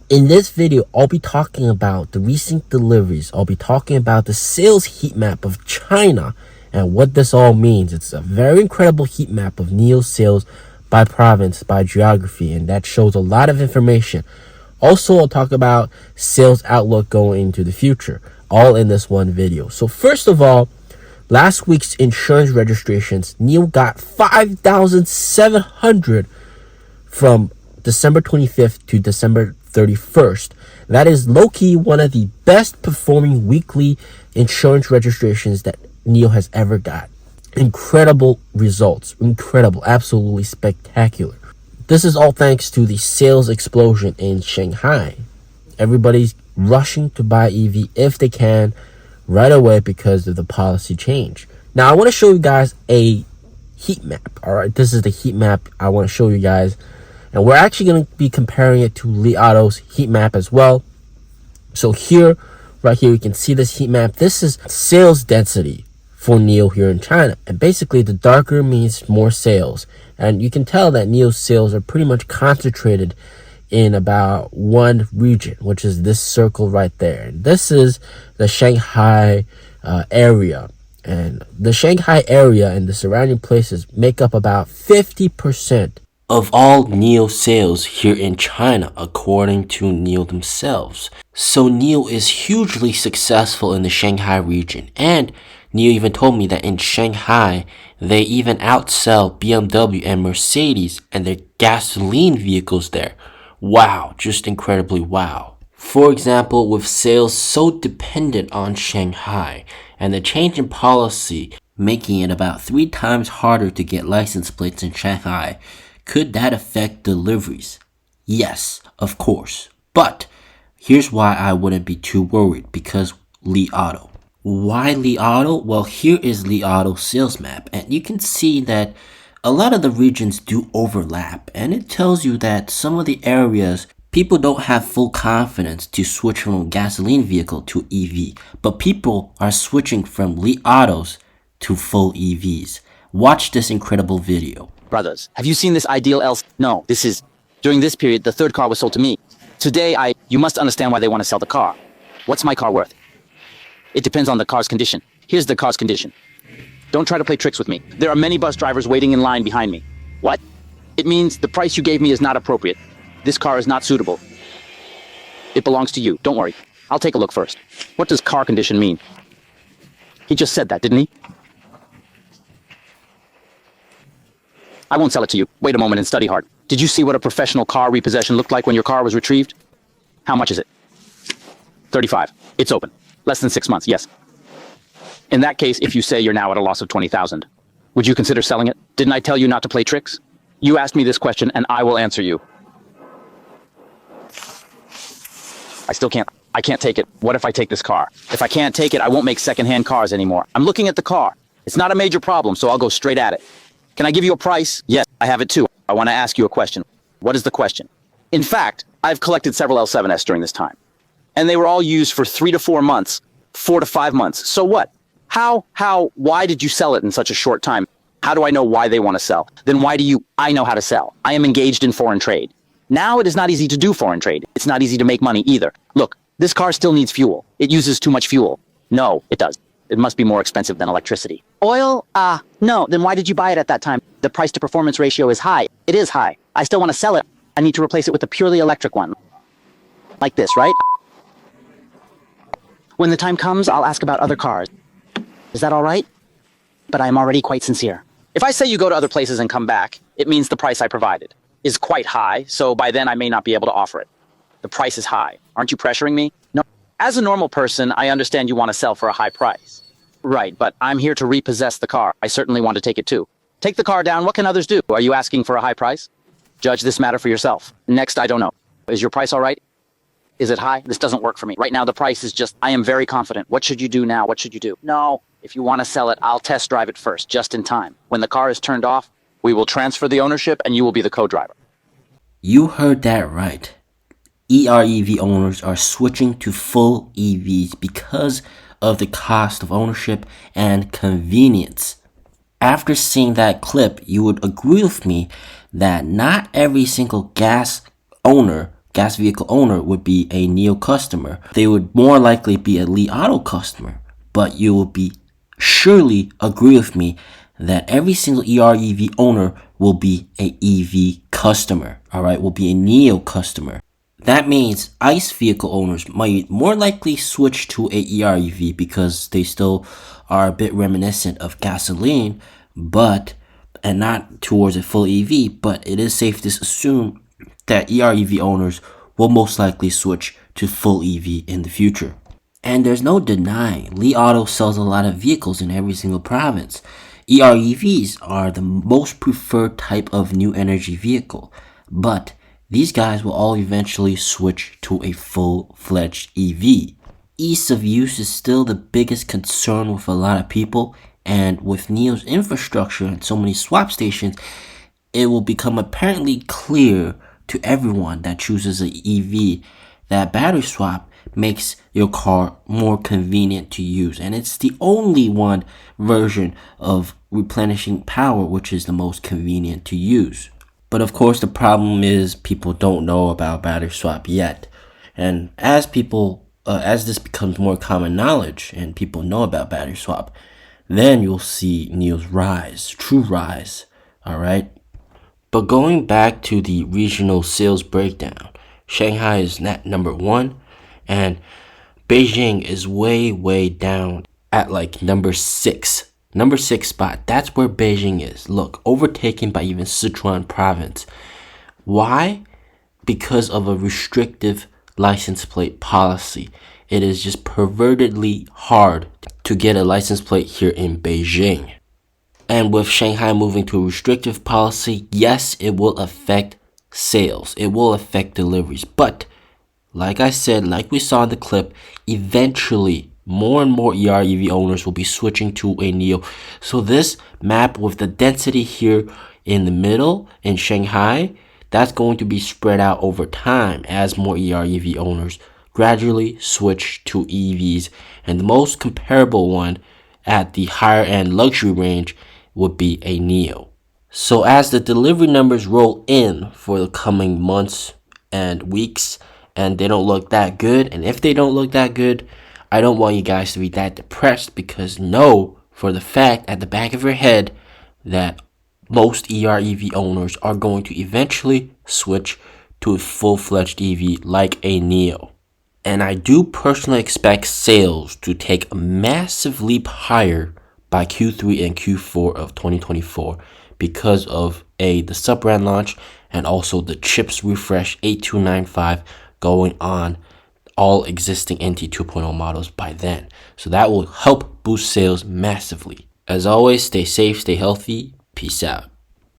In this video, I'll be talking about the recent deliveries. I'll be talking about the sales heat map of China and what this all means. It's a very incredible heat map of NIO sales by province, by geography, and that shows a lot of information. Also, I'll talk about sales outlook going into the future, all in this one video. So first of all, last week's insurance registrations, NIO got 5,700 from December 25th to December 31st. That is low-key one of the best performing weekly insurance registrations that NIO has ever got. Incredible results. Incredible. Absolutely spectacular. This is all thanks to the sales explosion in Shanghai. Everybody's rushing to buy EV if they can right away because of the policy change. Now, I want to show you guys a heat map. All right, this is the heat map I want to show you guys. And we're actually going to be comparing it to Li Auto's heat map as well. So here, right here, you can see this heat map. This is sales density for NIO here in China. And basically, the darker means more sales. And you can tell that NIO's sales are pretty much concentrated in about one region, which is this circle right there. And this is the Shanghai area. And the Shanghai area and the surrounding places make up about 50% of all NIO sales here in China, according to NIO themselves. So NIO is hugely successful in the Shanghai region, and NIO even told me that in Shanghai, they even outsell BMW and Mercedes and their gasoline vehicles there. Wow, just incredibly wow. For example, with sales so dependent on Shanghai and the change in policy making it about 3 times harder to get license plates in Shanghai, could that affect deliveries? Yes, of course. But here's why I wouldn't be too worried, because Li Auto. Why Li Auto? Well, here is Li Auto's sales map, and you can see that a lot of the regions do overlap, and it tells you that some of the areas people don't have full confidence to switch from a gasoline vehicle to EV, but people are switching from Li Autos to full EVs. Watch this incredible video. Brothers, have you seen this ideal else? No, during this period, the third car was sold to me. Today, you must understand why they want to sell the car. What's my car worth? It depends on the car's condition. Here's the car's condition. Don't try to play tricks with me. There are many bus drivers waiting in line behind me. What? It means the price you gave me is not appropriate. This car is not suitable. It belongs to you. Don't worry. I'll take a look first. What does car condition mean? He just said that, didn't he? I won't sell it to you. Wait a moment and study hard. Did you see what a professional car repossession looked like when your car was retrieved? How much is it? 35. It's open. Less than 6 months, yes. In that case, if you say you're now at a loss of 20,000, would you consider selling it? Didn't I tell you not to play tricks? You asked me this question and I will answer you. I can't take it. What if I take this car? If I can't take it, I won't make secondhand cars anymore. I'm looking at the car. It's not a major problem, so I'll go straight at it. Can I give you a price? Yes, I have it too. I want to ask you a question. What is the question? In fact, I've collected several L7S during this time, and they were all used for 3 to 4 months, 4 to 5 months. So what? Why did you sell it in such a short time? How do I know why they want to sell? Then I know how to sell. I am engaged in foreign trade. Now it is not easy to do foreign trade. It's not easy to make money either. Look, this car still needs fuel. It uses too much fuel. No, it does. It must be more expensive than electricity. Oil? No. Then why did you buy it at that time? The price to performance ratio is high. It is high. I still want to sell it. I need to replace it with a purely electric one. Like this, right? When the time comes, I'll ask about other cars. Is that all right? But I am already quite sincere. If I say you go to other places and come back, it means the price I provided is quite high, so by then I may not be able to offer it. The price is high. Aren't you pressuring me? No. As a normal person, I understand you want to sell for a high price. Right, but I'm here to repossess the car. I certainly want to take it too. Take the car down. What can others do? Are you asking for a high price? Judge this matter for yourself. Next, I don't know. Is your price all right? Is it high? This doesn't work for me. Right now, the price is just, I am very confident. What should you do now? What should you do? No. If you want to sell it, I'll test drive it first, just in time. When the car is turned off, we will transfer the ownership and you will be the co-driver. You heard that right. EREV owners are switching to full EVs because of the cost of ownership and convenience. After seeing that clip, you would agree with me that not every single gas owner gas vehicle owner would be a NIO customer. They would more likely be a Li Auto customer. But you will be surely agree with me that every single EREV owner will be a EV customer, all right, will be a NIO customer. That means ICE vehicle owners might more likely switch to a EREV because they still are a bit reminiscent of gasoline, and not towards a full EV, but it is safe to assume that EREV owners will most likely switch to full EV in the future. And there's no denying, Li Auto sells a lot of vehicles in every single province. EREVs are the most preferred type of new energy vehicle, but these guys will all eventually switch to a full-fledged EV. Ease of use is still the biggest concern with a lot of people, and with NIO's infrastructure and so many swap stations, it will become apparently clear to everyone that chooses an EV that battery swap makes your car more convenient to use. And it's the only one version of replenishing power which is the most convenient to use. But of course, the problem is people don't know about battery swap yet. And as this becomes more common knowledge and people know about battery swap, then you'll see NIO's rise, true rise, all right? But going back to the regional sales breakdown, Shanghai is net number 1, and Beijing is way down at like number 6. Number 6 spot. That's where Beijing is. Look, overtaken by even Sichuan province. Why? Because of a restrictive license plate policy. It is just pervertedly hard to get a license plate here in Beijing. And with Shanghai moving to a restrictive policy, yes, it will affect sales. It will affect deliveries. But like I said, like we saw in the clip, eventually more and more EREV owners will be switching to a NIO. So this map with the density here in the middle in Shanghai, that's going to be spread out over time as more EREV owners gradually switch to EVs. And the most comparable one at the higher end luxury range would be a NIO. So as the delivery numbers roll in for the coming months and weeks, and they don't look that good, and if they don't look that good, I don't want you guys to be that depressed, because know for the fact at the back of your head that most EREV owners are going to eventually switch to a full-fledged EV like a NIO. And I do personally expect sales to take a massive leap higher by Q3 and Q4 of 2024 because of the sub-brand launch and also the chips refresh 8295 going on all existing NT 2.0 models by then. So that will help boost sales massively. As always, stay safe, stay healthy. Peace out.